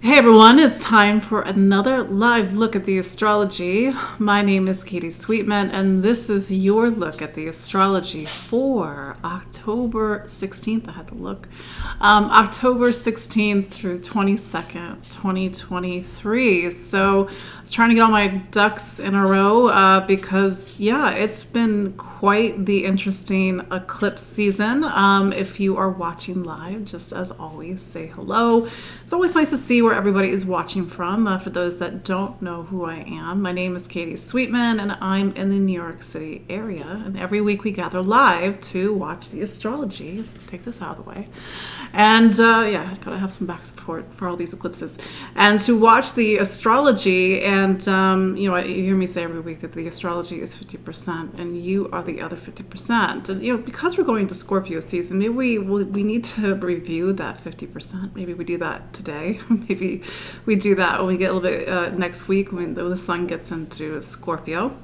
Hey everyone, it's time for another live look at the astrology. My name is Katie Sweetman, and this is your look at the astrology for October 16th. I had to look. October 16th through 22nd, 2023. So I was trying to get all my ducks in a row because, yeah, it's been quite the interesting eclipse season. If you are watching live, just as always, say hello. It's always nice to see where everybody is watching from. For those that don't know who I am, my name is Katie Sweetman, and I'm in the New York City area. And every week we gather live to watch the astrology. Take this out of the way. And yeah, gotta have some back support for all these eclipses. And to watch the astrology, and you hear me say every week that the astrology is 50%, and you are the other 50%. And because we're going to Scorpio season, maybe we need to review that 50%. Maybe we do that today. Maybe we do that when we get a little bit next week when the sun gets into Scorpio.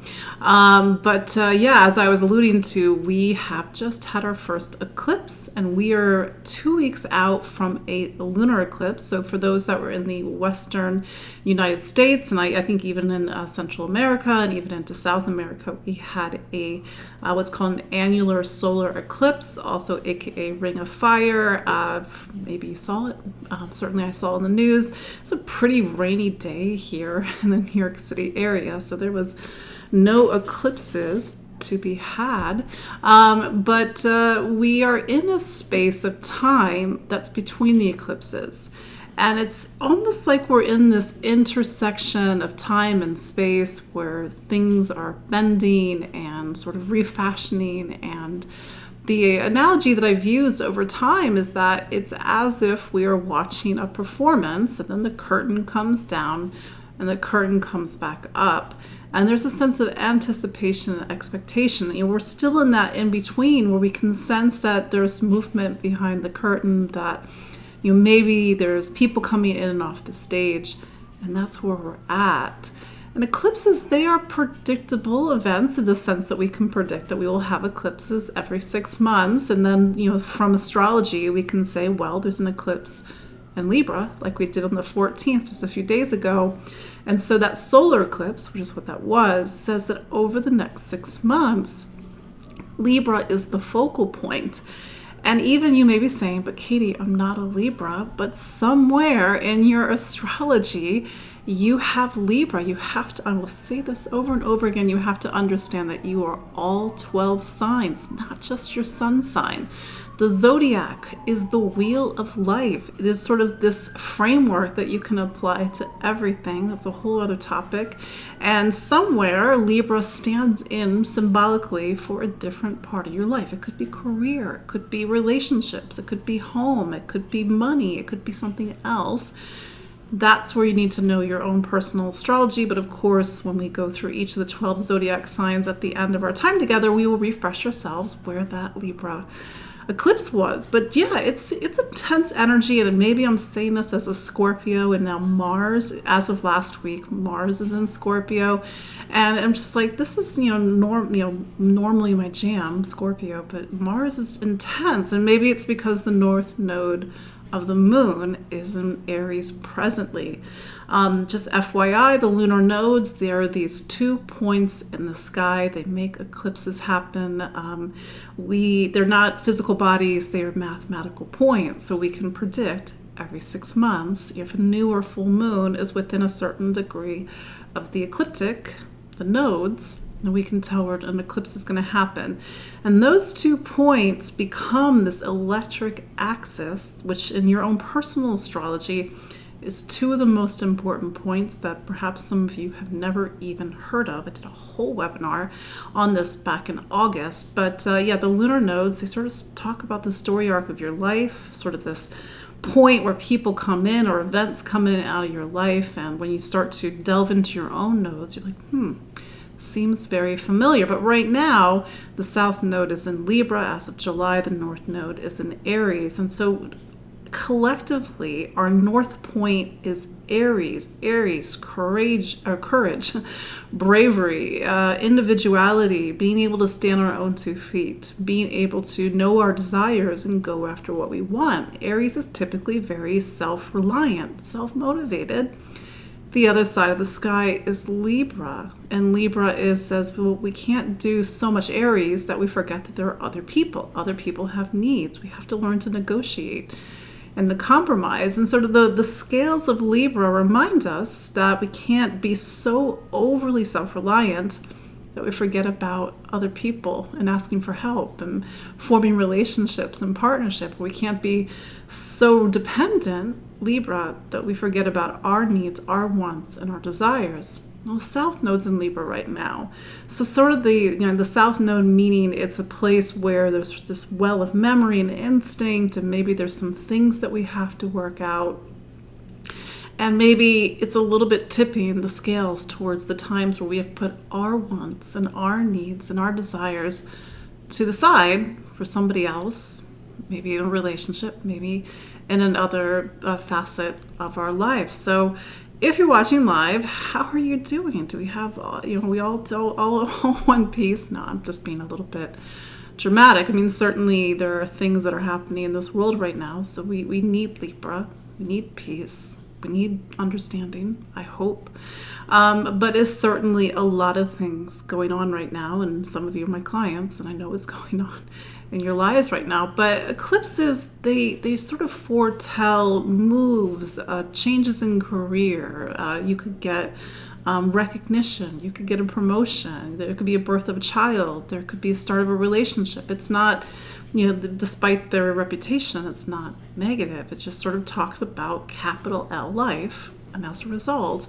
But yeah, as I was alluding to, we have just had our first eclipse, and we are 2 weeks out from a lunar eclipse. So for those that were in the Western United States, and I think even in Central America and even into South America, we had a what's called an annular solar eclipse, also aka ring of fire. Maybe you saw it. Certainly I saw it in the news. It's a pretty rainy day here in the New York City area, so there was no eclipses to be had, but we are in a space of time that's between the eclipses, and it's almost like we're in this intersection of time and space where things are bending and sort of refashioning. And the analogy that I've used over time is that it's as if we are watching a performance, and then the curtain comes down and the curtain comes back up. And there's a sense of anticipation and expectation. We're still in that in-between where we can sense that there's movement behind the curtain, that maybe there's people coming in and off the stage, and that's where we're at. And eclipses, they are predictable events in the sense that we can predict that we will have eclipses every 6 months. And then, from astrology, we can say, well, there's an eclipse in Libra, like we did on the 14th, just a few days ago. And so that solar eclipse, which is what that was, says that over the next 6 months, Libra is the focal point. And even you may be saying, but Katie, I'm not a Libra, but somewhere in your astrology, you have Libra. You have to, I will say this over and over again, you have to understand that you are all 12 signs, not just your sun sign. The zodiac is the wheel of life. It is sort of this framework that you can apply to everything. That's a whole other topic. And somewhere Libra stands in symbolically for a different part of your life. It could be career, it could be relationships, it could be home, it could be money, it could be something else. That's where you need to know your own personal astrology. But of course, when we go through each of the 12 zodiac signs at the end of our time together, we will refresh ourselves where that Libra eclipse was. But yeah, it's intense energy, and maybe I'm saying this as a Scorpio, and now Mars, as of last week, Mars is in Scorpio, and I'm just like, this is normally my jam, Scorpio, but Mars is intense, and maybe it's because the north node of the moon is in Aries presently. Just FYI, the lunar nodes, there are these 2 points in the sky. They make eclipses happen. They're not physical bodies, they are mathematical points. So we can predict every 6 months if a new or full moon is within a certain degree of the ecliptic, the nodes, and we can tell where an eclipse is going to happen. And those 2 points become this electric axis, which in your own personal astrology is 2 of the most important points that perhaps some of you have never even heard of. I did a whole webinar on this back in August. But yeah, the lunar nodes, they sort of talk about the story arc of your life, sort of this point where people come in or events come in and out of your life. And when you start to delve into your own nodes, you're like, seems very familiar. But right now, the south node is in Libra as of July. The north node is in Aries. And so collectively, our north point is Aries. Aries, courage, bravery, individuality, being able to stand on our own 2 feet, being able to know our desires and go after what we want. Aries is typically very self-reliant, self-motivated. The other side of the sky is Libra, and Libra says, well, we can't do so much Aries that we forget that there are other people. Other people have needs. We have to learn to negotiate and to compromise. And sort of the scales of Libra remind us that we can't be so overly self-reliant that we forget about other people and asking for help and forming relationships and partnership. We can't be so dependent, Libra, that we forget about our needs, our wants, and our desires. Well, South Node's in Libra right now. So sort of the South Node, meaning it's a place where there's this well of memory and instinct, and maybe there's some things that we have to work out. And maybe it's a little bit tipping the scales towards the times where we have put our wants and our needs and our desires to the side for somebody else, maybe in a relationship, maybe in another facet of our life. So if you're watching live, how are you doing? Do we have, we all one piece? No, I'm just being a little bit dramatic. I mean, certainly there are things that are happening in this world right now. So we need Libra, we need peace. We need understanding, I hope. But it's certainly a lot of things going on right now, and some of you are my clients, and I know what's going on in your lives right now. But eclipses, they sort of foretell moves, changes in career. You could get recognition. You could get a promotion. There could be a birth of a child. There could be a start of a relationship. It's not, despite their reputation, it's not negative. It just sort of talks about capital L life. And as a result,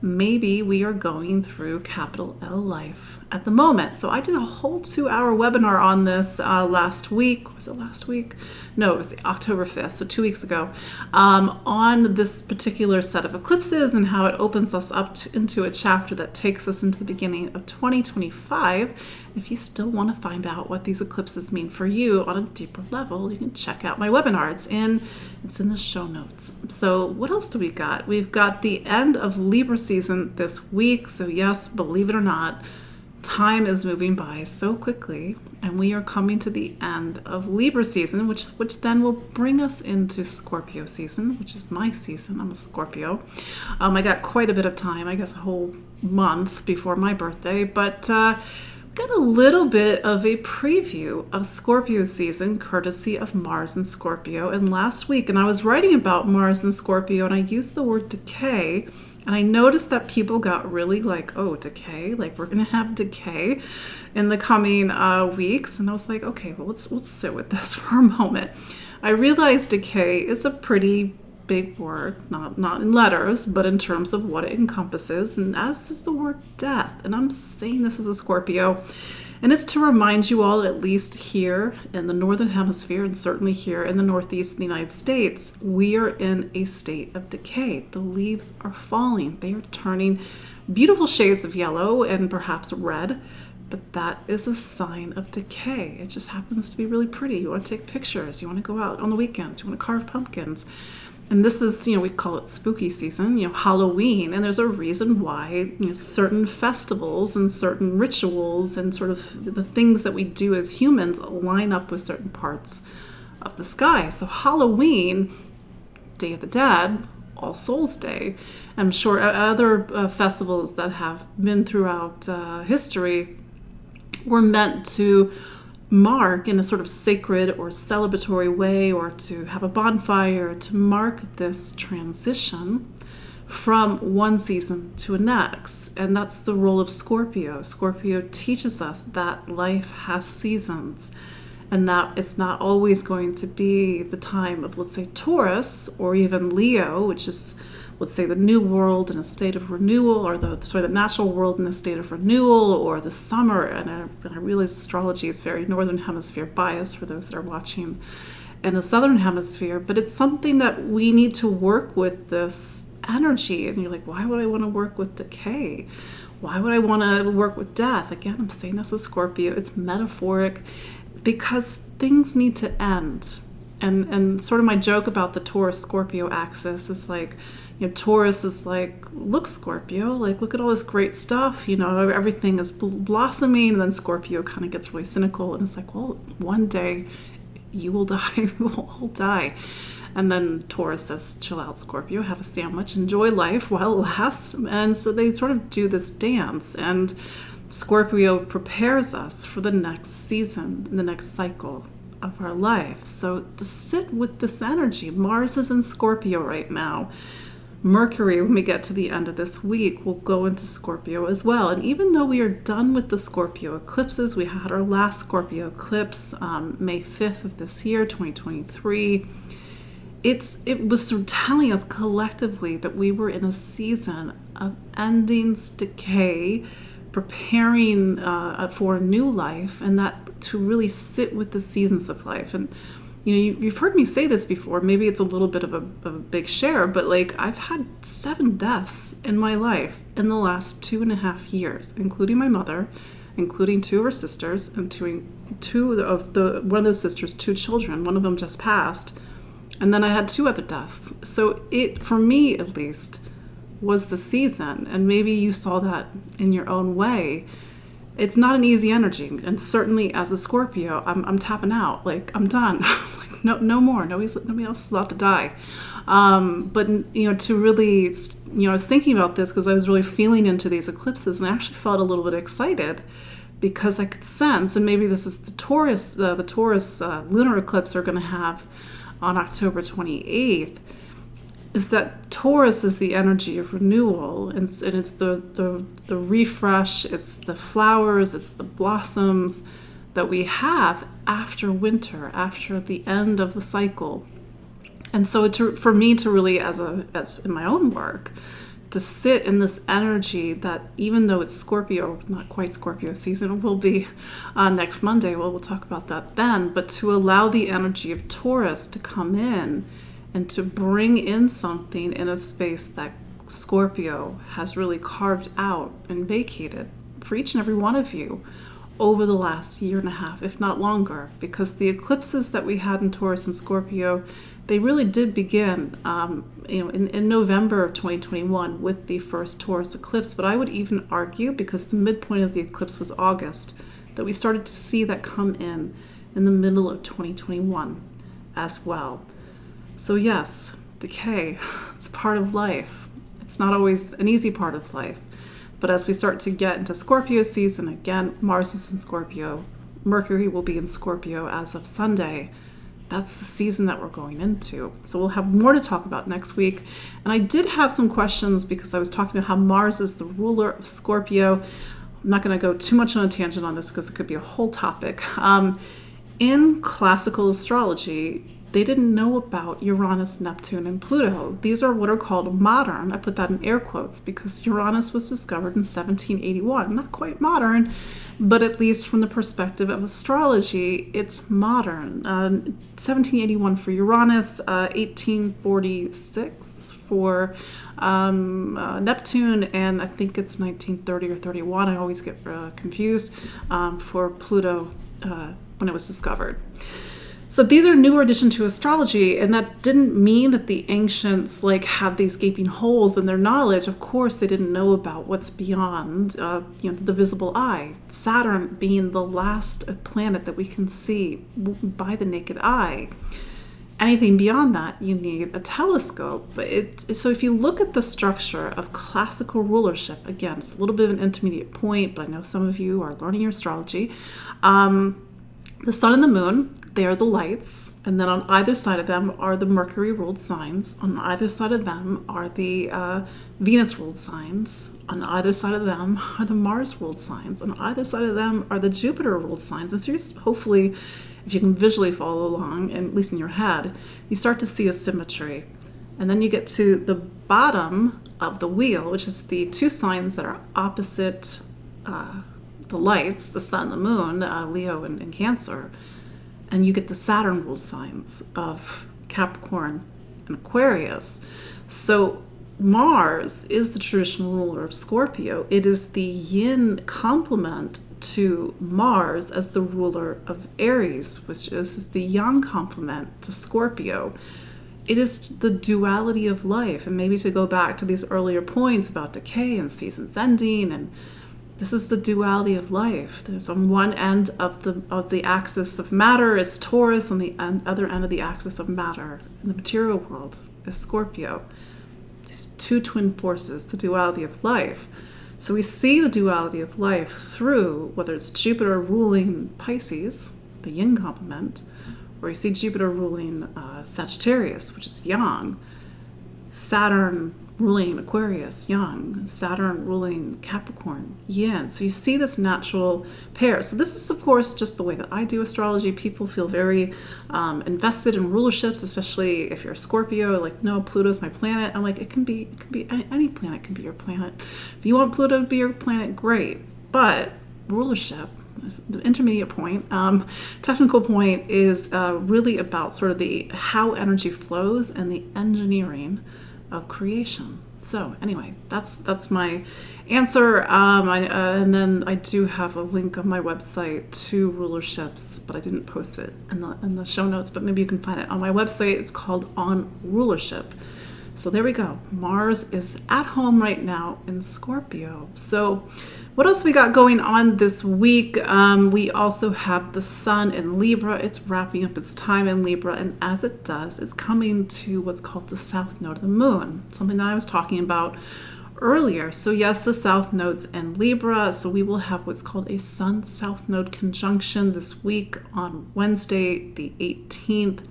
maybe we are going through capital L life at the moment. So I did a whole 2-hour webinar on this last week. Was it last week? No, it was October 5th, so 2 weeks ago, on this particular set of eclipses and how it opens us up into a chapter that takes us into the beginning of 2025. If you still want to find out what these eclipses mean for you on a deeper level, you can check out my webinar. It's in the show notes. So what else do we got? We've got the end of Libra season this week. So yes, believe it or not, time is moving by so quickly, and we are coming to the end of Libra season, which then will bring us into Scorpio season, which is my season. I'm a Scorpio. I got quite a bit of time, I guess a whole month before my birthday, but got a little bit of a preview of Scorpio season courtesy of Mars and Scorpio. And last week, and I was writing about Mars and Scorpio, and I used the word decay. And I noticed that people got really like, oh, decay, like we're going to have decay in the coming weeks. And I was like, okay, well, let's sit with this for a moment. I realized decay is a pretty big word, not in letters, but in terms of what it encompasses. And as is the word death. And I'm saying this as a Scorpio. And it's to remind you all that at least here in the Northern Hemisphere, and certainly here in the Northeast of the United States, we are in a state of decay. The leaves are falling. They are turning beautiful shades of yellow and perhaps red, but that is a sign of decay. It just happens to be really pretty. You want to take pictures. You want to go out on the weekends. You want to carve pumpkins. And this is, we call it spooky season, Halloween. And there's a reason why, certain festivals and certain rituals and sort of the things that we do as humans line up with certain parts of the sky. So Halloween, Day of the Dead, All Souls Day, I'm sure other festivals that have been throughout history were meant to mark in a sort of sacred or celebratory way, or to have a bonfire to mark this transition from one season to the next. And that's the role of Scorpio. Scorpio teaches us that life has seasons, and that it's not always going to be the time of, let's say, Taurus or even Leo, which is, let's say, the new world in a state of renewal, or the natural world in a state of renewal, or the summer. And I realize astrology is very Northern Hemisphere biased for those that are watching in the Southern Hemisphere, but it's something that we need to work with this energy. And you're like, why would I want to work with decay? Why would I want to work with death? Again, I'm saying this as Scorpio. It's metaphoric because things need to end. And sort of my joke about the Taurus-Scorpio axis is like, Taurus is like, look, Scorpio, like, look at all this great stuff, everything is blossoming. And then Scorpio kind of gets really cynical and it's like, well, one day you will die, we will all die. And then Taurus says, chill out, Scorpio, have a sandwich, enjoy life while it lasts. And so they sort of do this dance. And Scorpio prepares us for the next season, the next cycle of our life. So to sit with this energy, Mars is in Scorpio right now. Mercury, when we get to the end of this week, will go into Scorpio as well. And even though we are done with the Scorpio eclipses, we had our last Scorpio eclipse May 5th of this year, 2023. It was sort of telling us collectively that we were in a season of endings, decay, preparing for a new life, and that to really sit with the seasons of life. And you've heard me say this before. Maybe it's a little bit of a big share, but like I've had 7 deaths in my life in the last 2.5 years, including my mother, including 2 of her sisters, and one of those sisters' 2 children. One of them just passed, and then I had 2 other deaths. So it, for me at least, was the season, and maybe you saw that in your own way. It's not an easy energy, and certainly as a Scorpio, I'm tapping out. Like, I'm done. Like, no more. Nobody else is allowed to die. But to really, I was thinking about this because I was really feeling into these eclipses, and I actually felt a little bit excited because I could sense, and maybe this is the Taurus lunar eclipse we're going to have on October 28th. Is that Taurus is the energy of renewal, and it's the refresh, it's the flowers, it's the blossoms that we have after winter, after the end of a cycle. And so for me to really, as in my own work, to sit in this energy that even though it's Scorpio, not quite Scorpio season, it will be next Monday, we'll talk about that then, but to allow the energy of Taurus to come in and to bring in something in a space that Scorpio has really carved out and vacated for each and every one of you over the last 1.5 years, if not longer, because the eclipses that we had in Taurus and Scorpio, they really did begin in November of 2021 with the first Taurus eclipse. But I would even argue, because the midpoint of the eclipse was August, that we started to see that come in the middle of 2021 as well. So yes, decay, it's part of life. It's not always an easy part of life. But as we start to get into Scorpio season, again, Mars is in Scorpio, Mercury will be in Scorpio as of Sunday. That's the season that we're going into. So we'll have more to talk about next week. And I did have some questions because I was talking about how Mars is the ruler of Scorpio. I'm not going to go too much on a tangent on this because it could be a whole topic. In classical astrology, they didn't know about Uranus, Neptune, and Pluto. These are what are called modern. I put that in air quotes because Uranus was discovered in 1781. Not quite modern, but at least from the perspective of astrology, it's modern. 1781 for Uranus, 1846 for Neptune, and I think it's 1930 or 31. I always get confused for Pluto when it was discovered. So these are newer addition to astrology, and that didn't mean that the ancients had these gaping holes in their knowledge. Of course, they didn't know about what's beyond the visible eye. Saturn being the last planet that we can see by the naked eye. Anything beyond that, you need a telescope. So if you look at the structure of classical rulership, again, it's a little bit of an intermediate point, but I know some of you are learning your astrology. The sun and the moon, they are the lights, and then on either side of them are the Mercury-ruled signs. On either side of them are the Venus-ruled signs. On either side of them are the Mars-ruled signs. On either side of them are the Jupiter-ruled signs. And so hopefully, if you can visually follow along, and at least in your head, you start to see a symmetry. And then you get to the bottom of the wheel, which is the 2 signs that are opposite the lights, the sun and the moon, Leo and Cancer. And you get the Saturn-ruled signs of Capricorn and Aquarius. So Mars is the traditional ruler of Scorpio. It is the yin complement to Mars as the ruler of Aries, which is the yang complement to Scorpio. It is the duality of life. And maybe to go back to these earlier points about decay and seasons ending, and this is the duality of life. There's on one end of the axis of matter is Taurus, on the other end of the axis of matter in the material world is Scorpio. These two twin forces, the duality of life. So we see the duality of life through whether it's Jupiter ruling Pisces, the yin complement, or you see Jupiter ruling Sagittarius, which is yang, Saturn ruling Aquarius, yang, Saturn ruling Capricorn, yin. So you see this natural pair. So this is, of course, just the way that I do astrology. People feel very invested in rulerships, especially if you're a Scorpio. Like, no, Pluto's my planet. I'm like, it can be any planet can be your planet. If you want Pluto to be your planet, great. But rulership, the intermediate point, technical point, is really about sort of the how energy flows and the engineering of creation. So anyway, that's my answer. And then I do have a link on my website to rulerships, but I didn't post it in the show notes. But maybe you can find it on my website. It's called On Rulership. So there we go. Mars is at home right now in Scorpio. So what else we got going on this week? We also have the sun in Libra. It's wrapping up its time in Libra, and as it does, it's coming to what's called the south node of the moon, something that I was talking about earlier. So yes, the south node's in Libra, so we will have what's called a sun-south node conjunction this week on Wednesday, the 18th.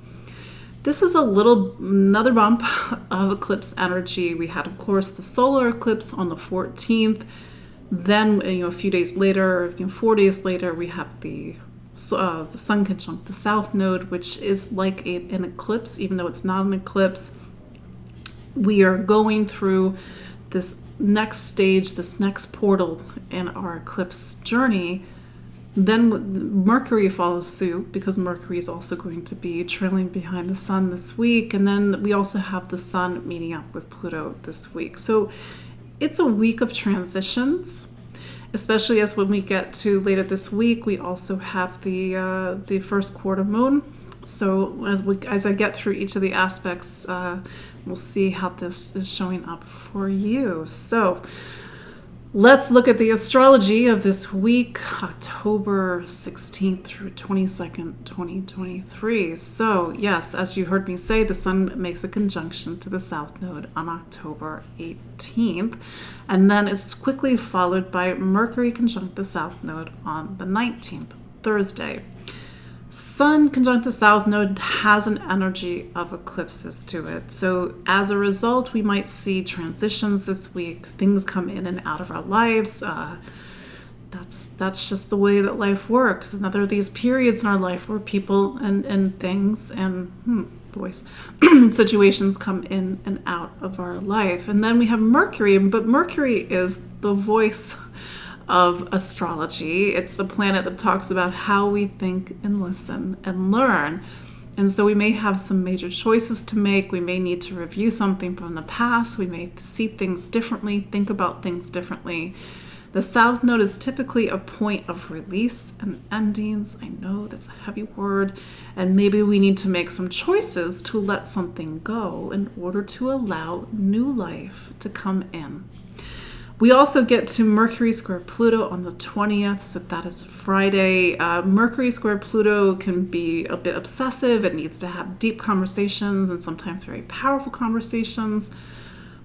This is another bump of eclipse energy. We had, of course, the solar eclipse on the 14th. Then, a few days later, 4 days later, we have the sun conjunct the south node, which is like an eclipse, even though it's not an eclipse. We are going through this next stage, this next portal in our eclipse journey. Then Mercury follows suit, because Mercury is also going to be trailing behind the sun this week. And then we also have the sun meeting up with Pluto this week. So it's a week of transitions, especially as when we get to later this week, we also have the first quarter moon. So as I get through each of the aspects, we'll see how this is showing up for you. So let's look at the astrology of this week, October 16th through 22nd, 2023. So yes, as you heard me say, the sun makes a conjunction to the south node on October 18th, and then it's quickly followed by Mercury conjunct the south node on the 19th, Thursday. Sun conjunct the south node has an energy of eclipses to it. So as a result, we might see transitions this week. Things come in and out of our lives. That's just the way that life works. And there are these periods in our life where people and things and situations come in and out of our life. And then we have Mercury, but Mercury is the voice of astrology. It's the planet that talks about how we think and listen and learn. And so we may have some major choices to make. We may need to review something from the past. We may see things differently, think about things differently. The south node is typically a point of release and endings. I know that's a heavy word. And maybe we need to make some choices to let something go in order to allow new life to come in. We also get to Mercury square Pluto on the 20th, so that is Friday. Mercury square Pluto can be a bit obsessive. It needs to have deep conversations and sometimes very powerful conversations.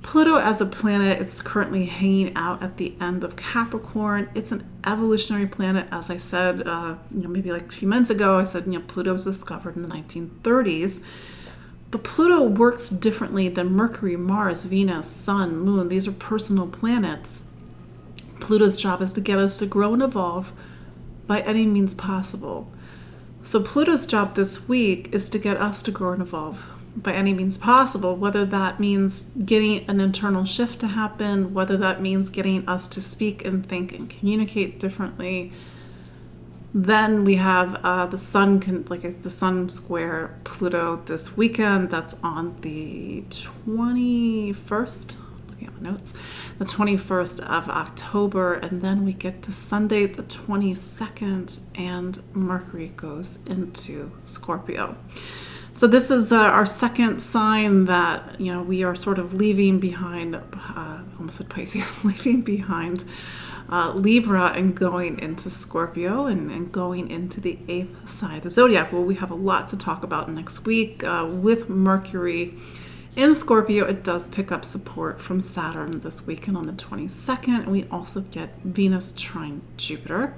Pluto as a planet, it's currently hanging out at the end of Capricorn. It's an evolutionary planet, as I said, maybe like a few minutes ago. I said, Pluto was discovered in the 1930s. But Pluto works differently than Mercury, Mars, Venus, Sun, Moon. These are personal planets. Pluto's job is to get us to grow and evolve by any means possible. So Pluto's job this week is to get us to grow and evolve by any means possible, whether that means getting an internal shift to happen, whether that means getting us to speak and think and communicate differently. Then we have the sun square Pluto this weekend. That's on the 21st looking at my notes, the 21st of October, and then we get to Sunday the 22nd, and Mercury goes into Scorpio. So this is our second sign that, we are sort of leaving behind, almost said Pisces, leaving behind Libra and going into Scorpio and going into the 8th sign of the zodiac. Well, we have a lot to talk about next week. With Mercury in Scorpio, it does pick up support from Saturn this weekend on the 22nd, and we also get Venus trine Jupiter.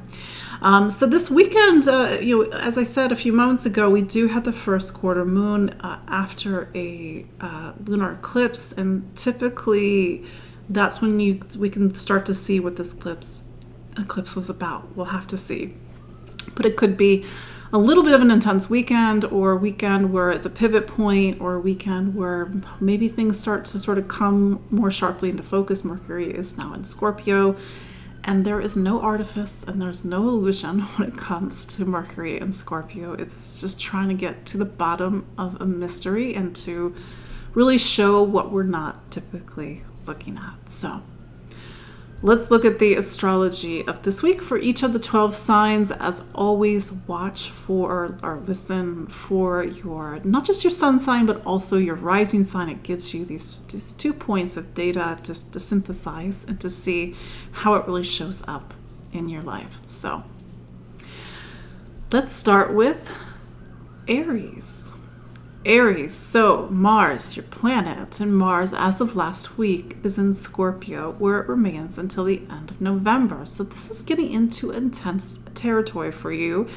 So this weekend, as I said a few moments ago, we do have the first quarter moon after a lunar eclipse, and typically that's when we can start to see what this eclipse was about. We'll have to see. But it could be a little bit of an intense weekend, or a weekend where it's a pivot point, or a weekend where maybe things start to sort of come more sharply into focus. Mercury is now in Scorpio, and there is no artifice and there's no illusion when it comes to Mercury and Scorpio. It's just trying to get to the bottom of a mystery and to really show what we're not typically looking at. So let's look at the astrology of this week for each of the 12 signs. As always, watch for or listen for your, not just your sun sign, but also your rising sign. It gives you these 2 points of data just to synthesize and to see how it really shows up in your life. So let's start with Aries. Aries, so Mars, your planet, and Mars as of last week is in Scorpio, where it remains until the end of November. So this is getting into intense territory for you.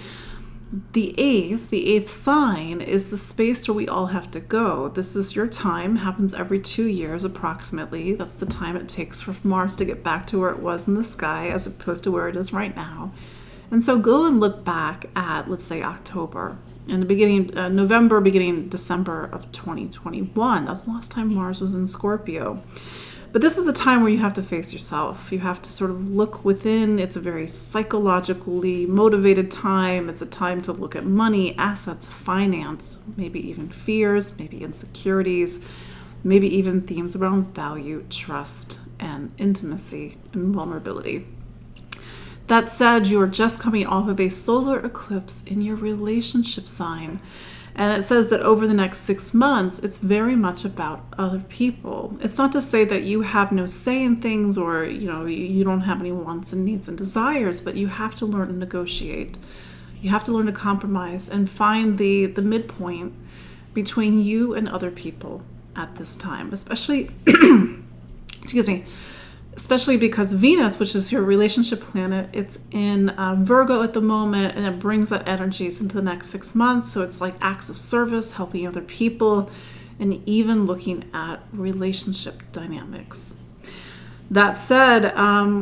The eighth sign is the space where we all have to go. This is your time, happens every 2 years approximately. That's the time it takes for Mars to get back to where it was in the sky as opposed to where it is right now. And so go and look back at, let's say, October. In the beginning, November, beginning December of 2021. That was the last time Mars was in Scorpio. But this is a time where you have to face yourself. You have to sort of look within. It's a very psychologically motivated time. It's a time to look at money, assets, finance, maybe even fears, maybe insecurities, maybe even themes around value, trust, and intimacy and vulnerability. That said, you are just coming off of a solar eclipse in your relationship sign. And it says that over the next 6 months, it's very much about other people. It's not to say that you have no say in things or, you don't have any wants and needs and desires, but you have to learn to negotiate. You have to learn to compromise and find the midpoint between you and other people at this time, especially, especially because Venus, which is your relationship planet, it's in Virgo at the moment, and it brings that energies into the next 6 months. So it's like acts of service, helping other people, and even looking at relationship dynamics. That said,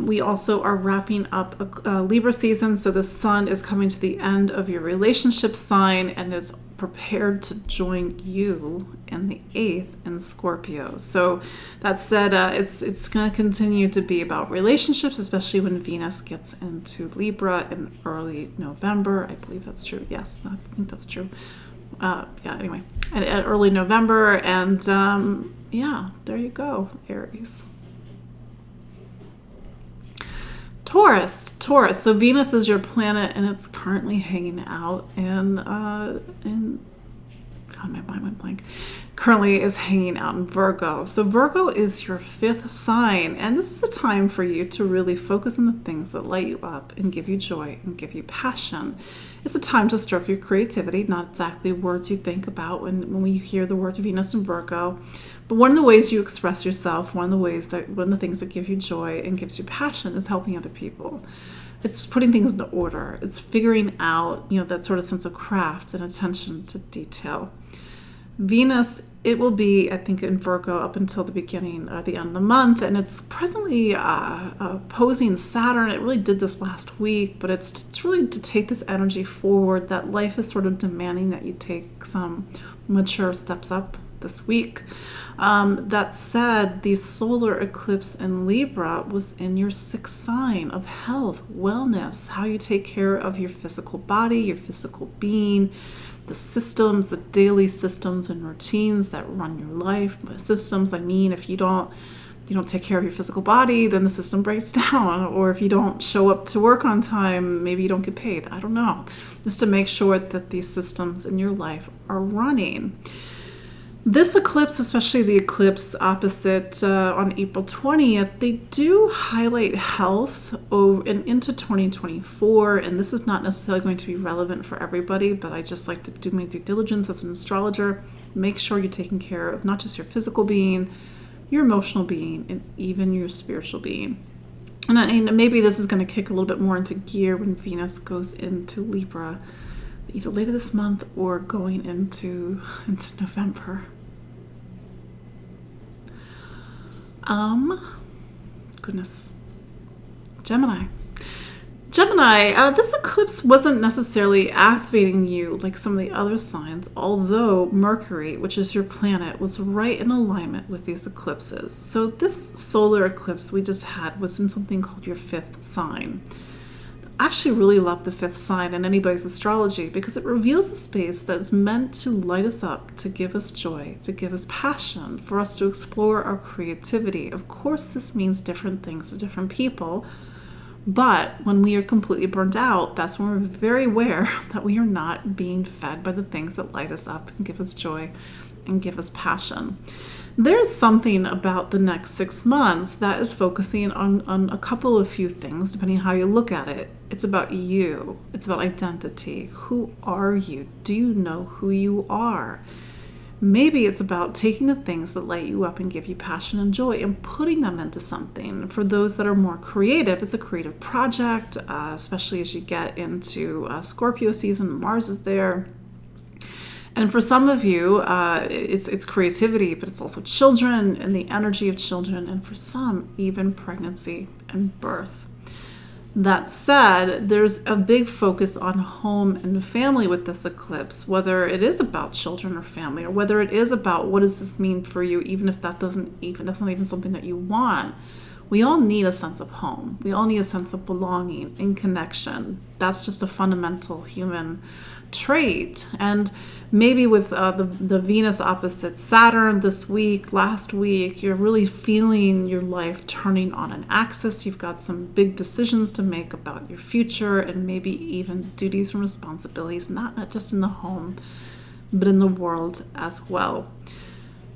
we also are wrapping up a Libra season, so the sun is coming to the end of your relationship sign and is prepared to join you in the 8th in Scorpio. So that said, it's going to continue to be about relationships, especially when Venus gets into Libra in early November. I believe that's true. Yes, I think that's true. Anyway, at early November, and there you go, Aries. Taurus. So Venus is your planet, and it's currently hanging out in God, my mind went blank. Currently is hanging out in Virgo. So Virgo is your 5th sign, and this is a time for you to really focus on the things that light you up and give you joy and give you passion. It's a time to stroke your creativity, not exactly words you think about when you hear the word Venus in Virgo. But one of the ways you express yourself, one of the things that give you joy and gives you passion is helping other people. It's putting things into order. It's figuring out, that sort of sense of craft and attention to detail. Venus, it will be, I think, in Virgo up until the end of the month, and it's presently opposing Saturn. It really did this last week, but it's really to take this energy forward. That life is sort of demanding that you take some mature steps up this week. That said, the solar eclipse in Libra was in your 6th sign of health, wellness, how you take care of your physical body, your physical being, the systems, the daily systems and routines that run your life. By systems, I mean, if you don't you don't take care of your physical body, then the system breaks down. Or if you don't show up to work on time, maybe you don't get paid. I don't know. Just to make sure that these systems in your life are running. This eclipse, especially the eclipse opposite on April 20th, they do highlight health and into 2024. And this is not necessarily going to be relevant for everybody, but I just like to do my due diligence as an astrologer. Make sure you're taking care of not just your physical being, your emotional being, and even your spiritual being. And maybe this is going to kick a little bit more into gear when Venus goes into Libra, either later this month or going into November. Goodness. Gemini, this eclipse wasn't necessarily activating you like some of the other signs, although Mercury, which is your planet, was right in alignment with these eclipses. So this solar eclipse we just had was in something called your fifth sign. I actually really love the fifth sign in anybody's astrology because it reveals a space that's meant to light us up, to give us joy, to give us passion, for us to explore our creativity. Of course, this means different things to different people. But when we are completely burnt out, that's when we're very aware that we are not being fed by the things that light us up and give us joy and give us passion. There's something about the next 6 months that is focusing on a couple of few things, depending on how you look at it. It's about you. It's about identity. Who are you? Do you know who you are? Maybe it's about taking the things that light you up and give you passion and joy and putting them into something. For those that are more creative, it's a creative project, especially as you get into Scorpio season. Mars is there. And for some of you, it's creativity, but it's also children and the energy of children. And for some, even pregnancy and birth. That said, there's a big focus on home and family with this eclipse, whether it is about children or family, or whether it is about what does this mean for you, even if that's not even something that you want. We all need a sense of home. We all need a sense of belonging and connection. That's just a fundamental human trait. And maybe with the Venus opposite Saturn this week, last week, you're really feeling your life turning on an axis. You've got some big decisions to make about your future and maybe even duties and responsibilities, not just in the home, but in the world as well.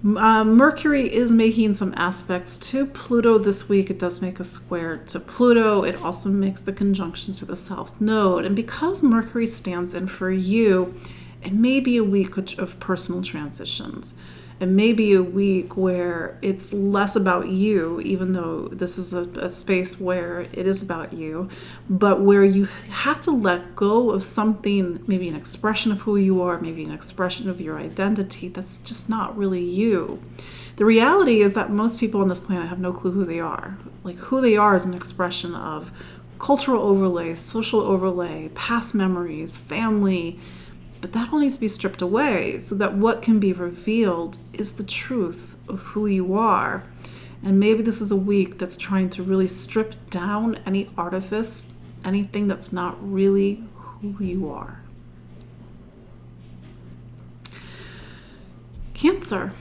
Mercury is making some aspects to Pluto this week. It does make a square to Pluto. It also makes the conjunction to the South Node. And because Mercury stands in for you, it may be a week of personal transitions. It may be a week where it's less about you, even though this is a space where it is about you, but where you have to let go of something, maybe an expression of who you are, maybe an expression of your identity that's just not really you. The reality is that most people on this planet have no clue who they are. Like, who they are is an expression of cultural overlay, social overlay, past memories, family. But that all needs to be stripped away so that what can be revealed is the truth of who you are. And maybe this is a week that's trying to really strip down any artifice, anything that's not really who you are. Cancer.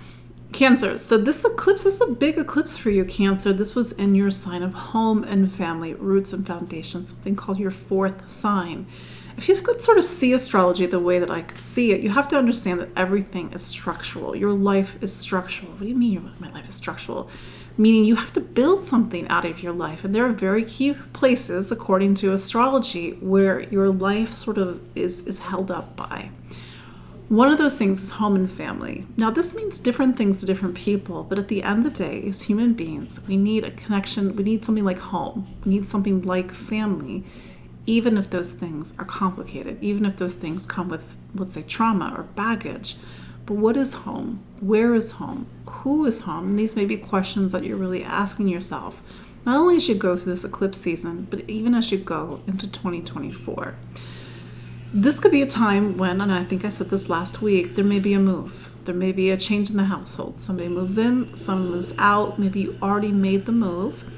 So this eclipse is a big eclipse for you, Cancer. This was in your sign of home and family, roots and foundations, something called your fourth sign. If you could sort of see astrology the way that I could see it, you have to understand that everything is structural. Your life is structural. What do you mean my life is structural? Meaning you have to build something out of your life. And there are very key places, according to astrology, where your life sort of is held up by. One of those things is home and family. Now, this means different things to different people, but at the end of the day, as human beings, we need a connection. We need something like home. We need something like family. Even if those things are complicated, even if those things come with, let's say, trauma or baggage. But what is home? Where is home? Who is home? And these may be questions that you're really asking yourself, not only as you go through this eclipse season, but even as you go into 2024. This could be a time when, and I think I said this last week, there may be a move. There may be a change in the household. Somebody moves in, someone moves out. Maybe you already made the move.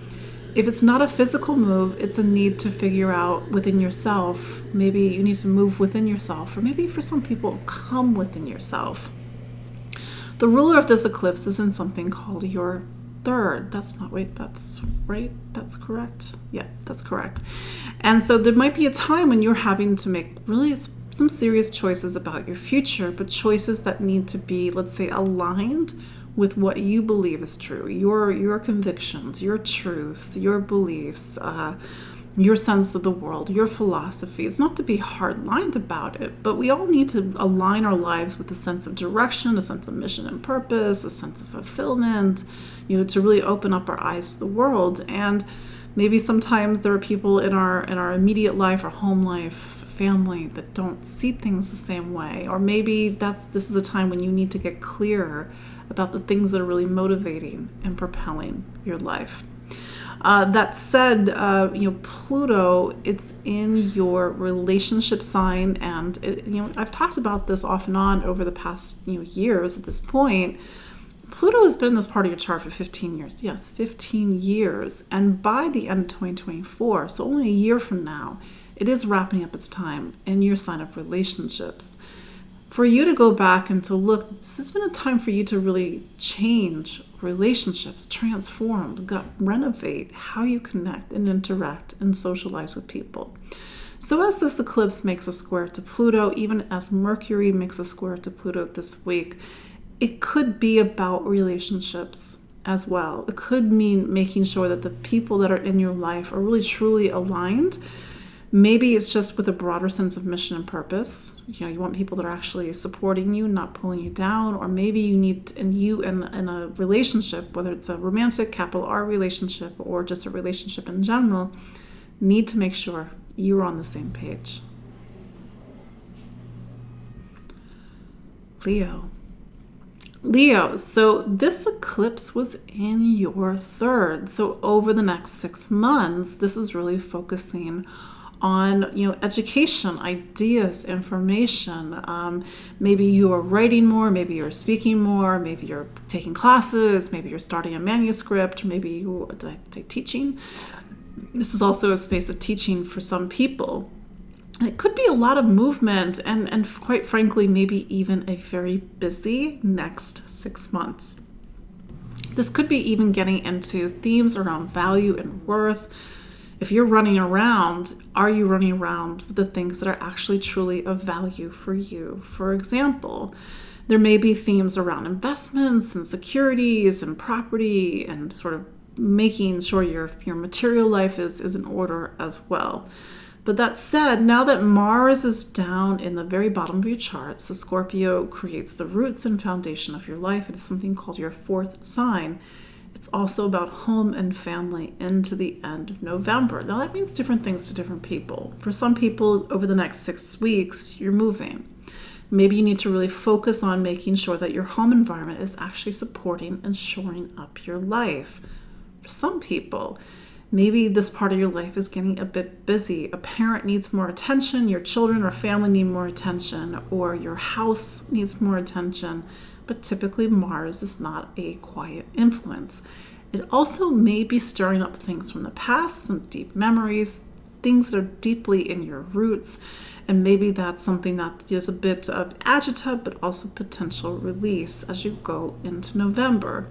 If it's not a physical move, it's a need to figure out within yourself. Maybe you need to move within yourself, or maybe for some people, come within yourself. The ruler of this eclipse is in something called your 3rd. That's not, wait, that's right. That's correct. Yeah, that's correct. And so there might be a time when you're having to make really some serious choices about your future, but choices that need to be, let's say, aligned with what you believe is true, your convictions, your truths, your beliefs, your sense of the world, your philosophy. It's not to be hard-lined about it, but we all need to align our lives with a sense of direction, a sense of mission and purpose, a sense of fulfillment, to really open up our eyes to the world. And maybe sometimes there are people in our immediate life, our home life, family, that don't see things the same way. Or maybe this is a time when you need to get clearer about the things that are really motivating and propelling your life. That said, Pluto, it's in your relationship sign, and I've talked about this off and on over the past years. At this point, Pluto has been in this part of your chart for 15 years. Yes, 15 years, and by the end of 2024, so only a year from now, it is wrapping up its time in your sign of relationships. For you to go back and to look, this has been a time for you to really change relationships, transform, renovate how you connect and interact and socialize with people. So as this eclipse makes a square to Pluto, even as Mercury makes a square to Pluto this week, it could be about relationships as well. It could mean making sure that the people that are in your life are really truly aligned. Maybe it's just with a broader sense of mission and purpose. You want people that are actually supporting you, not pulling you down. Or maybe you need, in a relationship, whether it's a romantic, capital R relationship, or just a relationship in general, need to make sure you're on the same page. Leo, so this eclipse was in your 3rd. So over the next 6 months, this is really focusing on education, ideas, information. Maybe you are writing more, maybe you're speaking more, maybe you're taking classes, maybe you're starting a manuscript, maybe you are teaching. This is also a space of teaching for some people. And it could be a lot of movement and quite frankly, maybe even a very busy next 6 months. This could be even getting into themes around value and worth. If you're running around, are you running around with the things that are actually truly of value for you? For example, there may be themes around investments and securities and property and sort of making sure your material life is in order as well. But that said, now that Mars is down in the very bottom of your chart, so Scorpio creates the roots and foundation of your life. It is something called your 4th sign. It's also about home and family into the end of November. Now that means different things to different people. For some people, over the next 6 weeks, you're moving. Maybe you need to really focus on making sure that your home environment is actually supporting and shoring up your life. For some people, maybe this part of your life is getting a bit busy. A parent needs more attention, your children or family need more attention, or your house needs more attention. But typically Mars is not a quiet influence. It also may be stirring up things from the past, some deep memories, things that are deeply in your roots, and maybe that's something that is a bit of agita, but also potential release as you go into November.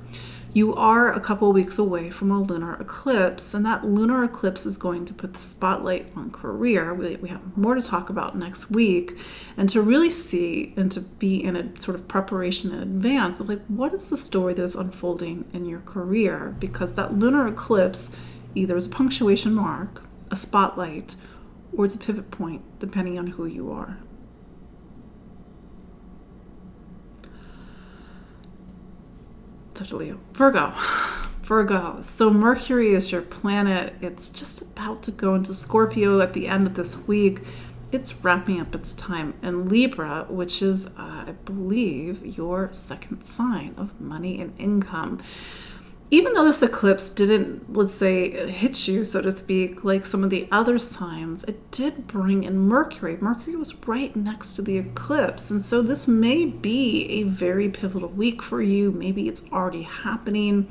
You are a couple weeks away from a lunar eclipse, and that lunar eclipse is going to put the spotlight on career. We have more to talk about next week, and to really see and to be in a sort of preparation in advance of what is the story that is unfolding in your career, because that lunar eclipse either is a punctuation mark, a spotlight, or it's a pivot point, depending on who you are. Leo. Virgo. So Mercury is your planet. It's just about to go into Scorpio at the end of this week. It's wrapping up its time in Libra, which is, I believe, your 2nd sign of money and income. Even though this eclipse didn't, let's say, hit you, so to speak, like some of the other signs, it did bring in Mercury. Mercury was right next to the eclipse. And so this may be a very pivotal week for you. Maybe it's already happening.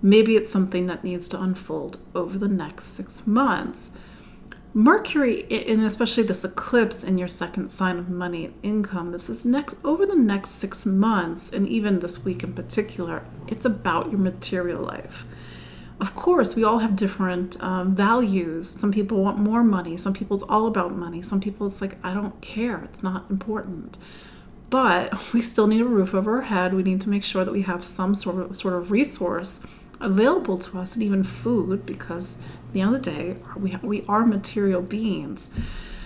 Maybe it's something that needs to unfold over the next 6 months. Mercury, and especially this eclipse in your second sign of money and income, this is over the next 6 months, and even this week in particular, it's about your material life. Of course, we all have different values. Some people want more money. Some people it's all about money. Some people it's like, I don't care. It's not important. But we still need a roof over our head. We need to make sure that we have some sort of resource available to us, and even food, because at the end of the day, we are material beings.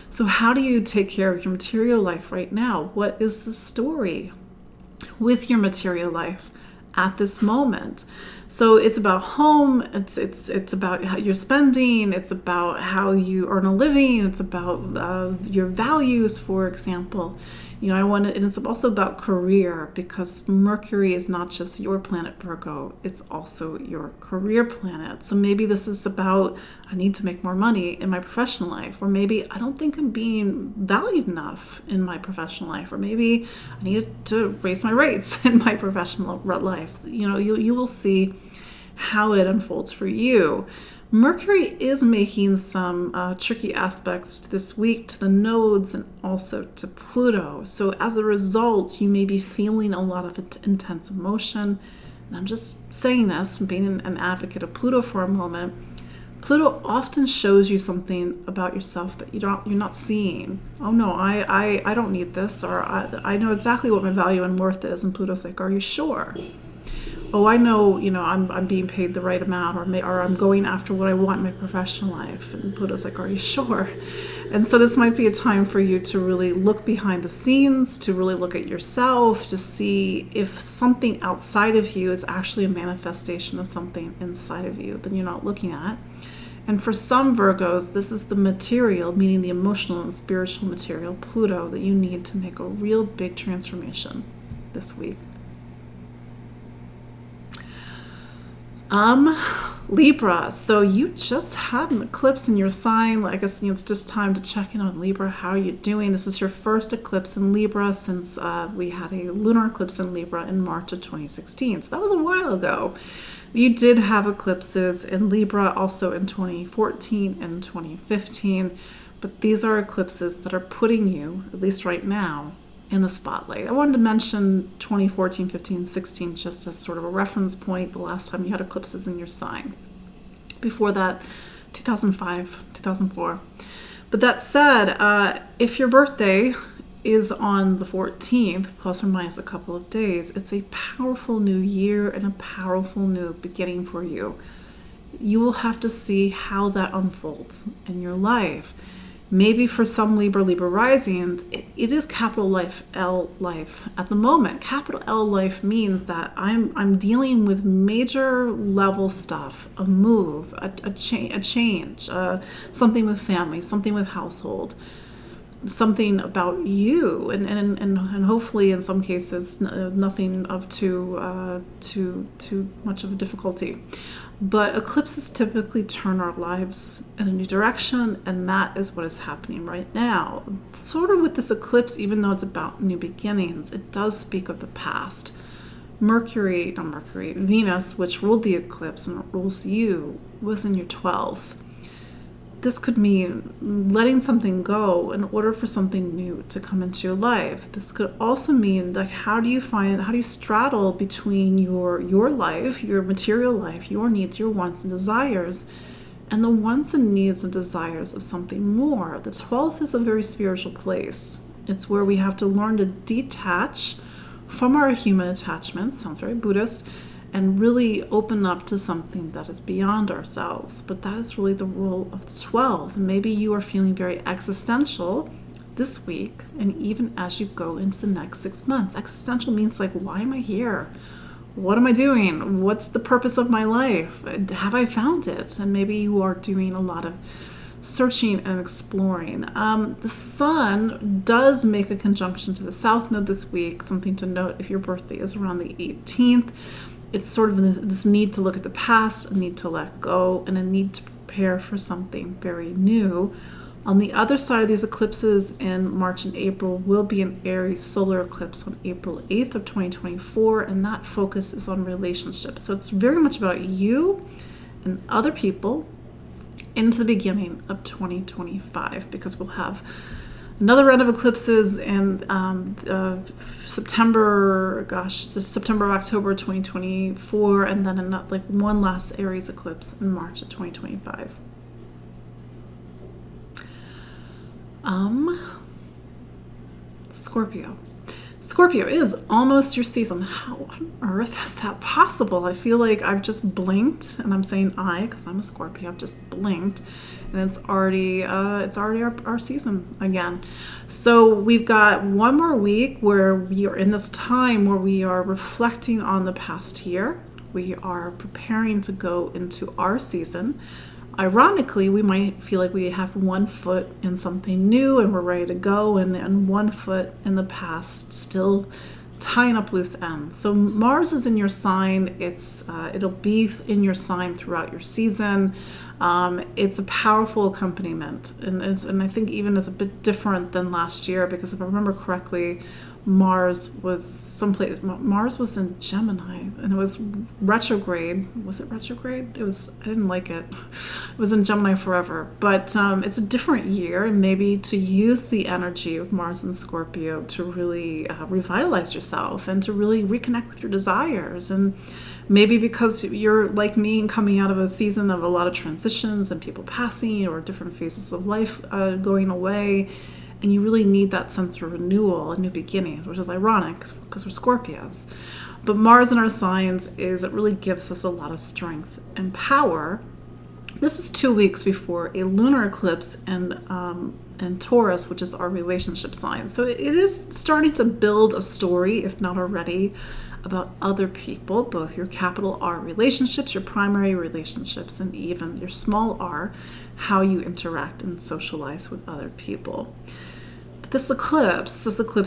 So how do you take care of your material life right now? What is the story with your material life at this moment? So it's about home, it's about how you're spending, it's about how you earn a living, it's about your values, for example. And it's also about career, because Mercury is not just your planet Virgo, it's also your career planet. So maybe this is about, I need to make more money in my professional life, or maybe I don't think I'm being valued enough in my professional life, or maybe I need to raise my rates in my professional life. You will see how it unfolds for you. Mercury is making some tricky aspects this week to the nodes and also to Pluto. So as a result, you may be feeling a lot of intense emotion. And I'm just saying this, being an advocate of Pluto for a moment. Pluto often shows you something about yourself that you're not seeing. Oh no, I don't need this, or I know exactly what my value and worth is. And Pluto's like, are you sure? Oh, I know, I'm being paid the right amount, or I'm going after what I want in my professional life. And Pluto's like, are you sure? And so this might be a time for you to really look behind the scenes, to really look at yourself, to see if something outside of you is actually a manifestation of something inside of you that you're not looking at. And for some Virgos, this is the material, meaning the emotional and spiritual material, Pluto, that you need to make a real big transformation this week. Libra. So you just had an eclipse in your sign. I guess it's just time to check in on Libra. How are you doing? This is your first eclipse in Libra since we had a lunar eclipse in Libra in March of 2016. So that was a while ago. You did have eclipses in Libra also in 2014 and 2015, but these are eclipses that are putting you, at least right now, in the spotlight. I wanted to mention 2014, 15, 16 just as sort of a reference point, the last time you had eclipses in your sign. Before that, 2005, 2004. But that said, if your birthday is on the 14th, plus or minus a couple of days, it's a powerful new year and a powerful new beginning for you. You will have to see how that unfolds in your life. Maybe for some Libra risings, it is capital L life at the moment. Capital L life means that I'm dealing with major level stuff, a move, a change, something with family, something with household, something about you, and hopefully in some cases nothing of too much of a difficulty. But eclipses typically turn our lives in a new direction, and that is what is happening right now. Sort of with this eclipse, even though it's about new beginnings, it does speak of the past. Venus, which ruled the eclipse and rules you, was in your 12th. This could mean letting something go in order for something new to come into your life. This could also mean, like, how do you straddle between your life, your material life, your needs, your wants and desires, and the wants and needs and desires of something more. The 12th is a very spiritual place. It's where we have to learn to detach from our human attachments, sounds very Buddhist, and really open up to something that is beyond ourselves. But that is really the role of the 12. And maybe you are feeling very existential this week, and even as you go into the next 6 months. Existential means like, why am I here? What am I doing? What's the purpose of my life? Have I found it? And maybe you are doing a lot of searching and exploring. The sun does make a conjunction to the South Node this week. Something to note if your birthday is around the 18th. It's sort of this need to look at the past, a need to let go, and a need to prepare for something very new. On the other side of these eclipses in March and April will be an Aries solar eclipse on April 8th of 2024, and that focus is on relationships. So it's very much about you and other people into the beginning of 2025, because we'll have another round of eclipses in September, October 2024, and then one last Aries eclipse in March of 2025. Scorpio, it is almost your season. How on earth is that possible? I feel like I've just blinked, and I'm saying because I'm a Scorpio. I've just blinked, and it's already our season again. So we've got one more week where we are in this time where we are reflecting on the past year. We are preparing to go into our season. Ironically, we might feel like we have one foot in something new and we're ready to go, and one foot in the past, still tying up loose ends. So Mars is in your sign. It'll be in your sign throughout your season. It's a powerful accompaniment, and I think even it's a bit different than last year, because if I remember correctly, Mars was in Gemini, and it was retrograde. Was it retrograde? I didn't like it. It was in Gemini forever. But it's a different year, and maybe to use the energy of Mars and Scorpio to really revitalize yourself and to really reconnect with your desires. And maybe because you're like me and coming out of a season of a lot of transitions and people passing, or different phases of life going away, and you really need that sense of renewal, a new beginning, which is ironic because we're Scorpios. But Mars in our signs it really gives us a lot of strength and power. This is 2 weeks before a lunar eclipse in Taurus, which is our relationship sign. So it is starting to build a story, if not already, about other people, both your capital R relationships, your primary relationships, and even your small r, how you interact and socialize with other people. But this eclipse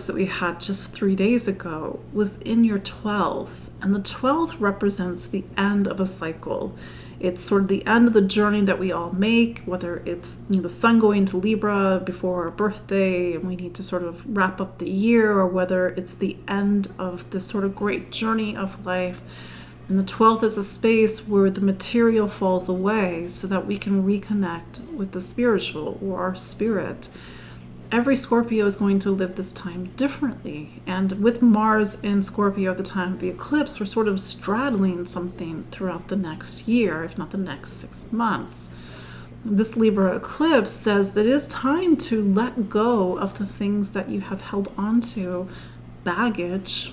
that we had just 3 days ago was in your 12th, and the 12th represents the end of a cycle. It's sort of the end of the journey that we all make, whether it's the sun going to Libra before our birthday and we need to sort of wrap up the year, or whether it's the end of this sort of great journey of life. And the 12th is a space where the material falls away so that we can reconnect with the spiritual, or our spirit. Every Scorpio is going to live this time differently. And with Mars in Scorpio at the time of the eclipse, we're sort of straddling something throughout the next year, if not the next 6 months. This Libra eclipse says that it is time to let go of the things that you have held on to, baggage,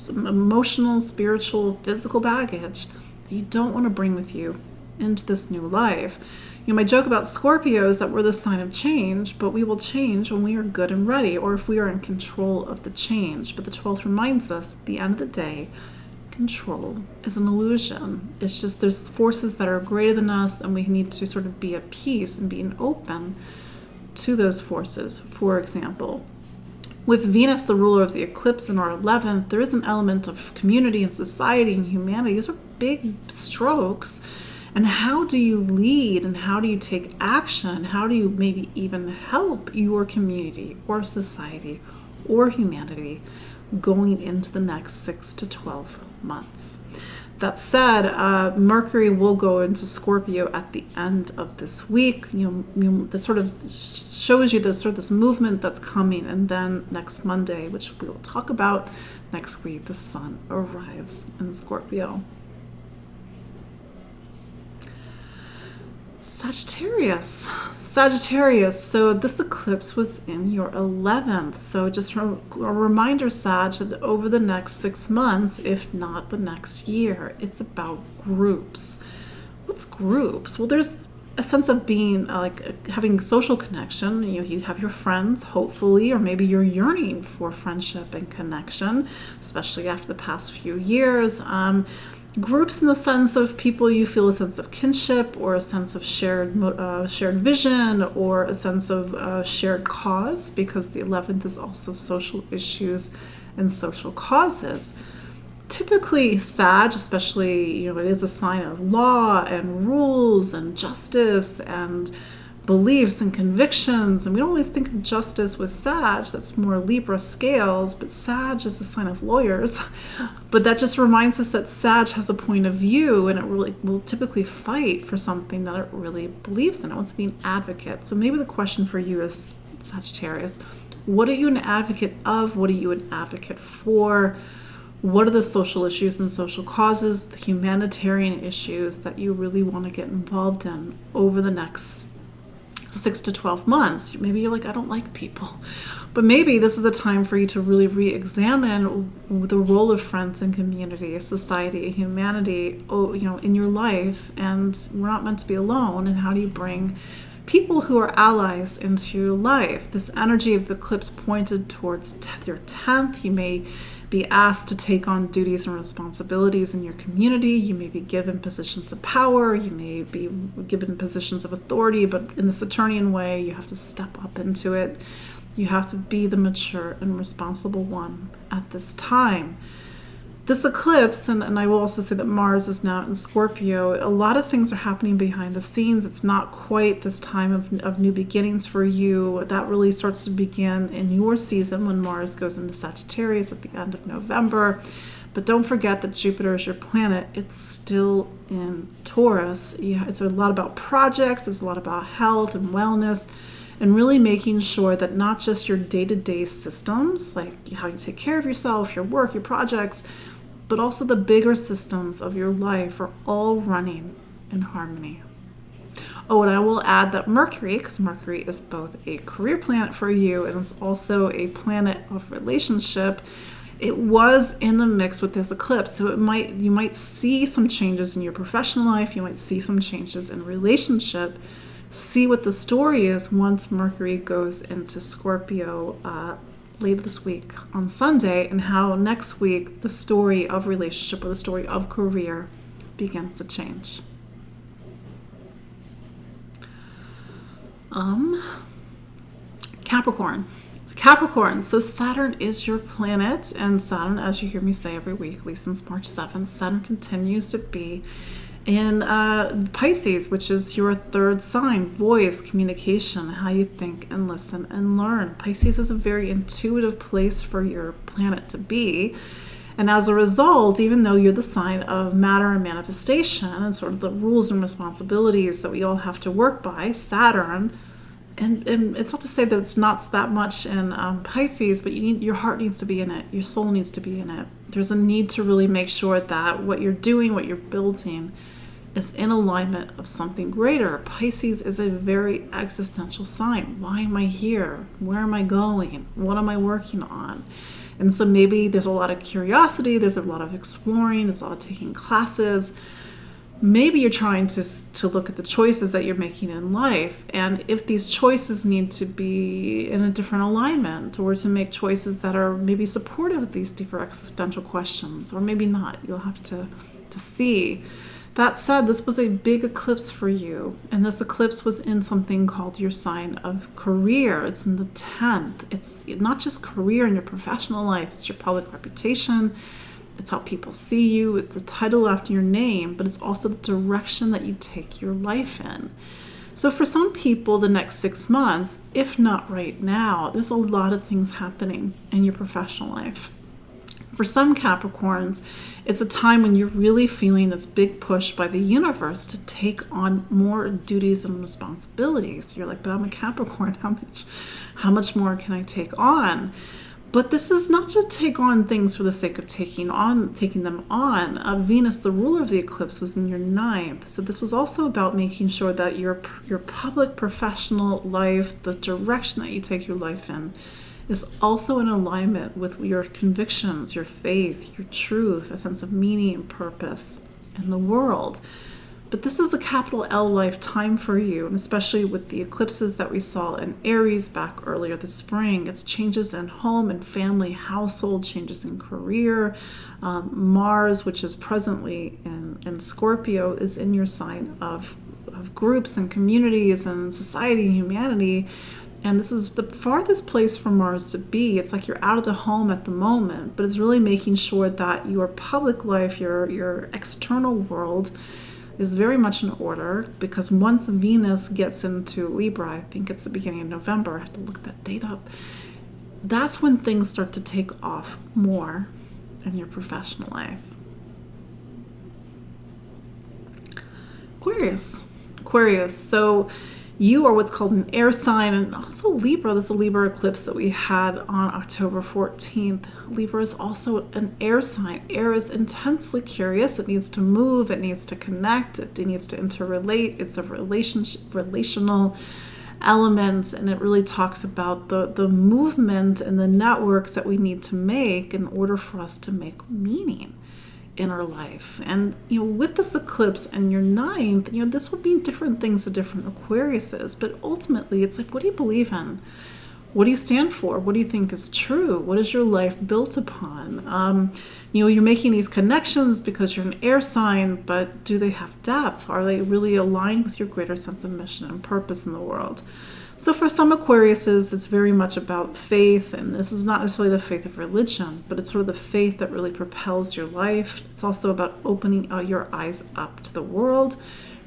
emotional, spiritual, physical baggage that you don't want to bring with you into this new life. My joke about Scorpio is that we're the sign of change, but we will change when we are good and ready, or if we are in control of the change. But the 12th reminds us, at the end of the day, control is an illusion. It's just there's forces that are greater than us, and we need to sort of be at peace and being open to those forces. For example, with Venus, the ruler of the eclipse, in our 11th, there is an element of community and society and humanity. These are big strokes. And how do you lead, and how do you take action? How do you maybe even help your community or society or humanity going into the next 6 to 12 months? That said, Mercury will go into Scorpio at the end of this week. That sort of shows you this movement that's coming, and then next Monday, which we will talk about next week, the sun arrives in Scorpio. Sagittarius. So this eclipse was in your 11th. So just a reminder, Sag, that over the next 6 months, if not the next year, it's about groups. What's groups? Well, there's a sense of being having social connection. You have your friends, hopefully, or maybe you're yearning for friendship and connection, especially after the past few years. Groups in the sense of people you feel a sense of kinship, or a sense of shared vision, or a sense of shared cause, because the 11th is also social issues and social causes. Typically, Sag, especially, it is a sign of law and rules and justice and beliefs and convictions. And we don't always think of justice with Sag. That's more Libra scales, but Sag is the sign of lawyers. But that just reminds us that Sag has a point of view, and it really will typically fight for something that it really believes in. It wants to be an advocate. So maybe the question for you is, Sagittarius, what are you an advocate of? What are you an advocate for? What are the social issues and social causes, the humanitarian issues that you really want to get involved in over the next 6 to 12 months? Maybe you're like, I don't like people. But maybe this is a time for you to really re-examine the role of friends and community, society, humanity, in your life. And we're not meant to be alone. And how do you bring people who are allies into your life? This energy of the eclipse pointed towards your 10th. You may be asked to take on duties and responsibilities in your community. You may be given positions of power. You may be given positions of authority, but in the Saturnian way, you have to step up into it. You have to be the mature and responsible one at this time. This eclipse, and I will also say that Mars is now in Scorpio, a lot of things are happening behind the scenes. It's not quite this time of new beginnings for you. That really starts to begin in your season when Mars goes into Sagittarius at the end of November. But don't forget that Jupiter is your planet. It's still in Taurus. It's a lot about projects. It's a lot about health and wellness, and really making sure that not just your day-to-day systems, like how you take care of yourself, your work, your projects, but also the bigger systems of your life are all running in harmony. Oh, and I will add that Mercury, because Mercury is both a career planet for you and it's also a planet of relationship, it was in the mix with this eclipse. So you might see some changes in your professional life, you might see some changes in relationship. See what the story is once Mercury goes into Scorpio later this week on Sunday, and how next week the story of relationship or the story of career begins to change. Capricorn. So Saturn is your planet, and Saturn, as you hear me say every week, at least since March 7th, Saturn continues to be in Pisces, which is your third sign, voice, communication, how you think and listen and learn. Pisces is a very intuitive place for your planet to be. And as a result, even though you're the sign of matter and manifestation and sort of the rules and responsibilities that we all have to work by, Saturn, and it's not to say that it's not that much in Pisces, but your heart needs to be in it. Your soul needs to be in it. There's a need to really make sure that what you're doing, what you're building, is in alignment of something greater. Pisces is a very existential sign. Why am I here? Where am I going? What am I working on? And so maybe there's a lot of curiosity, there's a lot of exploring, there's a lot of taking classes. Maybe you're trying to look at the choices that you're making in life, and if these choices need to be in a different alignment, or to make choices that are maybe supportive of these deeper existential questions, or maybe not. You'll have to see. That said, this was a big eclipse for you, and this eclipse was in something called your sign of career. It's in the 10th. It's not just career in your professional life, it's your public reputation, it's how people see you, it's the title after your name, but it's also the direction that you take your life in. So for some people, the next 6 months, if not right now, there's a lot of things happening in your professional life. For some Capricorns, it's a time when you're really feeling this big push by the universe to take on more duties and responsibilities. You're like, but I'm a Capricorn. How much more can I take on? But this is not to take on things for the sake of taking them on. Venus, the ruler of the eclipse, was in your 9th. So this was also about making sure that your public professional life, the direction that you take your life in, is also in alignment with your convictions, your faith, your truth, a sense of meaning and purpose in the world. But this is the capital L life time for you, and especially with the eclipses that we saw in Aries back earlier this spring. It's changes in home and family, household, changes in career. Mars, which is presently in Scorpio, is in your sign of groups and communities and society and humanity. And this is the farthest place for Mars to be. It's like you're out of the home at the moment, but it's really making sure that your public life, your external world, is very much in order, because once Venus gets into Libra, I think it's the beginning of November, I have to look that date up, that's when things start to take off more in your professional life. Aquarius. So you are what's called an air sign, and also Libra. There's a Libra eclipse that we had on October 14th. Libra is also an air sign. Air is intensely curious. It needs to move. It needs to connect. It needs to interrelate. It's a relational element, and it really talks about the movement and the networks that we need to make in order for us to make meaning in our life. And with this eclipse and your ninth, this would mean different things to different Aquariuses, but ultimately it's like, what do you believe in? What do you stand for? What do you think is true? What is your life built upon? You're making these connections because you're an air sign, but do they have depth? Are they really aligned with your greater sense of mission and purpose in the world? So for some Aquariuses, it's very much about faith, and this is not necessarily the faith of religion, but it's sort of the faith that really propels your life. It's also about opening your eyes up to the world,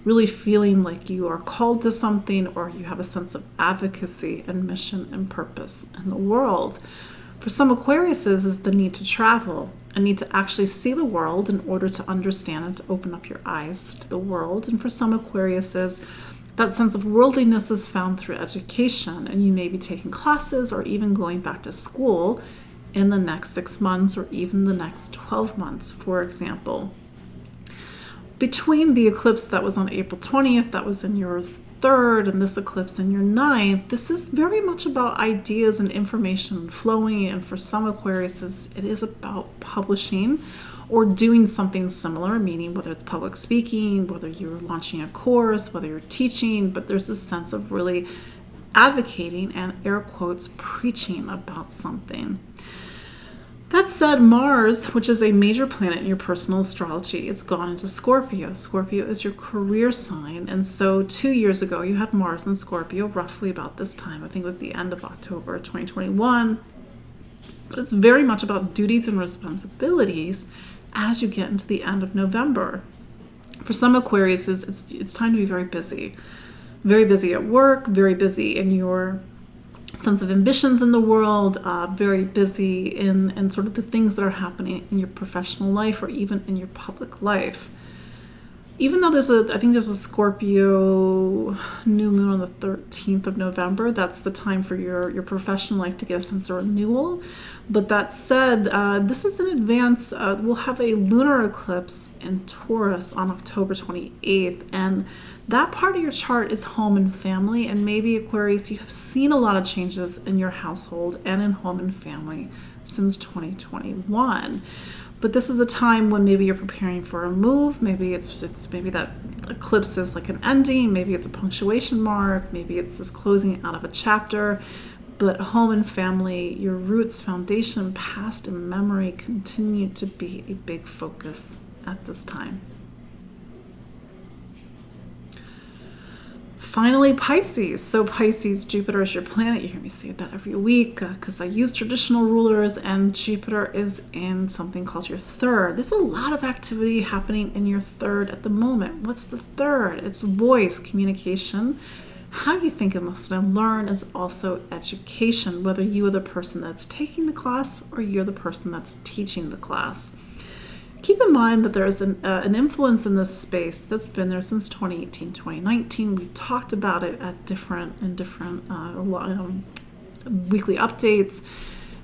really feeling like you are called to something, or you have a sense of advocacy and mission and purpose in the world. For some Aquariuses, is the need to travel, a need to actually see the world in order to understand and to open up your eyes to the world. And for some Aquariuses, that sense of worldliness is found through education, and you may be taking classes or even going back to school in the next 6 months or even the next 12 months, for example. Between the eclipse that was on April 20th, that was in your third, and this eclipse in your ninth, this is very much about ideas and information flowing, and for some Aquariuses, it is about publishing or doing something similar, meaning whether it's public speaking, whether you're launching a course, whether you're teaching, but there's this sense of really advocating and air quotes preaching about something. That said, Mars, which is a major planet in your personal astrology, it's gone into Scorpio. Scorpio is your career sign, and so 2 years ago you had Mars in Scorpio, roughly about this time. I think it was the end of October 2021. But it's very much about duties and responsibilities as you get into the end of November. For some Aquariuses, it's time to be very busy. Very busy at work, very busy in your sense of ambitions in the world, very busy in sort of the things that are happening in your professional life or even in your public life. Even though I think there's a Scorpio new moon on the 13th of November, that's the time for your professional life to get a sense of renewal. But that said, this is in advance. We'll have a lunar eclipse in Taurus on October 28th, and that part of your chart is home and family, and maybe Aquarius, you have seen a lot of changes in your household and in home and family since 2021. But this is a time when maybe you're preparing for a move. Maybe it's maybe that eclipse is like an ending. Maybe it's a punctuation mark. Maybe it's this closing out of a chapter. But home and family, your roots, foundation, past, and memory continue to be a big focus at this time. Finally, Pisces. So Pisces, Jupiter is your planet. You hear me say that every week because I use traditional rulers, and Jupiter is in something called your third. There's a lot of activity happening in your third at the moment. What's the third? It's voice, communication, how you think and listen and learn. It's also education, whether you are the person that's taking the class or you're the person that's teaching the class. Keep in mind that there's an influence in this space that's been there since 2018, 2019. We've talked about it at different weekly updates.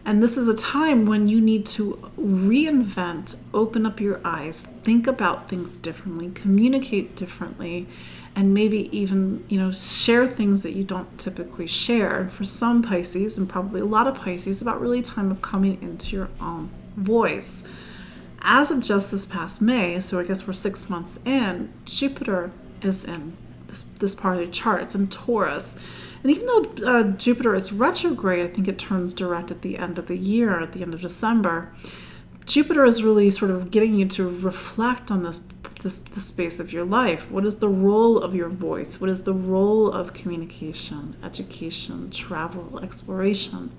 And this is a time when you need to reinvent, open up your eyes, think about things differently, communicate differently, and maybe even, share things that you don't typically share. And for some Pisces, and probably a lot of Pisces, about really a time of coming into your own voice. As of just this past May, so I guess we're 6 months in, Jupiter is in this part of the chart. It's in Taurus. And even though Jupiter is retrograde, I think it turns direct at the end of the year, at the end of December, Jupiter is really sort of getting you to reflect on this space of your life. What is the role of your voice? What is the role of communication, education, travel, exploration,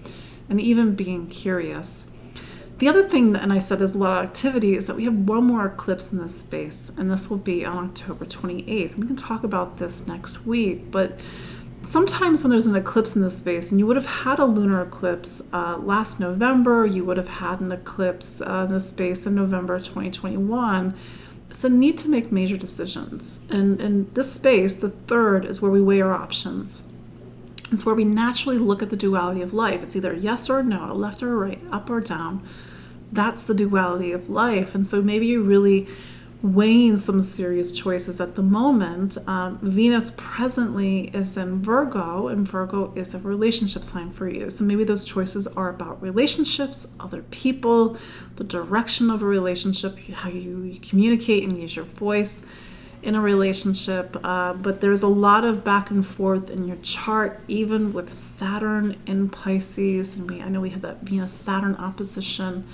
and even being curious? The other thing, and I said there's a lot of activity, is that we have one more eclipse in this space, and this will be on October 28th. We can talk about this next week, but sometimes when there's an eclipse in this space, and you would have had a lunar eclipse last November, you would have had an eclipse in this space in November 2021, it's a need to make major decisions. And in this space, the third is where we weigh our options. It's where we naturally look at the duality of life. It's either yes or no, left or right, up or down. That's the duality of life. And so maybe you're really weighing some serious choices at the moment. Venus presently is in Virgo, and Virgo is a relationship sign for you. So maybe those choices are about relationships, other people, the direction of a relationship, how you communicate and use your voice in a relationship. But there's a lot of back and forth in your chart, even with Saturn in Pisces. And I know we had that Venus-Saturn opposition.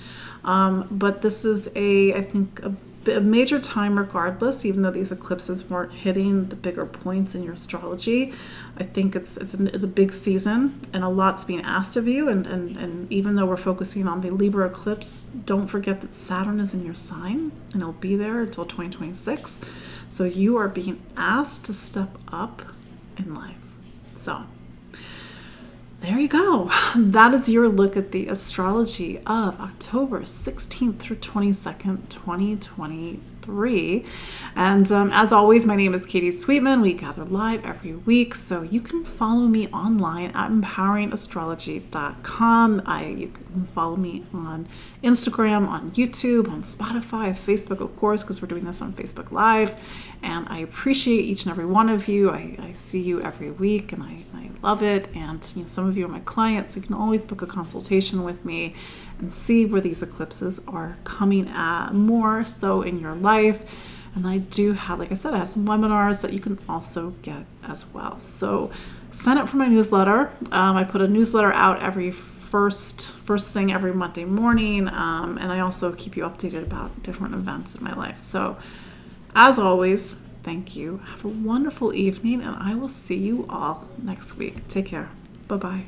But this is I think a major time regardless, even though these eclipses weren't hitting the bigger points in your astrology. I think it's a big season, and a lot's being asked of you. And even though we're focusing on the Libra eclipse, don't forget that Saturn is in your sign, and it'll be there until 2026. So you are being asked to step up in life. So there you go. That is your look at the astrology of October 16th through 22nd, 2023. And as always, my name is Katie Sweetman. We gather live every week, so you can follow me online at empoweringastrology.com. You can follow me on Instagram, on YouTube, on Spotify, Facebook, of course, because we're doing this on Facebook Live. And I appreciate each and every one of you. I see you every week, and I love it. And some of you are my clients, so you can always book a consultation with me and see where these eclipses are coming at more so in your life. And I do have, like I said, I have some webinars that you can also get as well. So sign up for my newsletter. I put a newsletter out every first thing every Monday morning. And I also keep you updated about different events in my life. So as always, thank you. Have a wonderful evening, and I will see you all next week. Take care. Bye-bye.